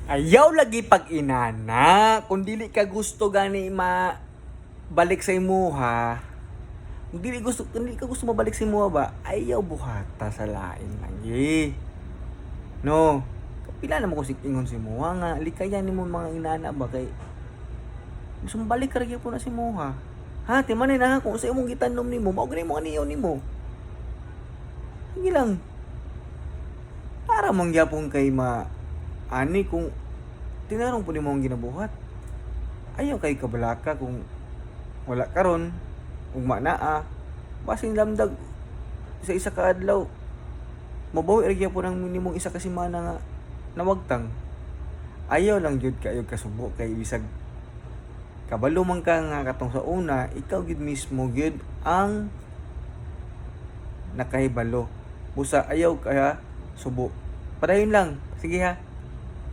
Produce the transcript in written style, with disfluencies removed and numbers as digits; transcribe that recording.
Ayaw lagi pag inana. Kung dili ka gusto gani balik sa imuha. Kung dili ka gusto mabalik sa imuha ba, ayaw buhata sa lain lagi. No. Pila naman ko ingon si imuha nga likayan nimo mga inana ba kay gusto mo balik ra gyud po na si imuha. Ha, timanin na kung sa imong gitanom nimo, mao gani mo aniyaw nimo. Sige lang. Para mangyapon kay ani kung tinarong po ni mo ang ginabuhat. Ayaw kay kabalaka kung wala karon ugma naa basing lamdag sa isa ka adlaw mabawi ra gyapon ang nimong isa ka semana nga nawagtang. Ayaw lang jud kayo kasubo kay bisag kabalo man ka nga katong sa una, ikaw gid mismo gid ang nakahibalo. Busa ayaw kaya subo. Padayon lang. Sige ha.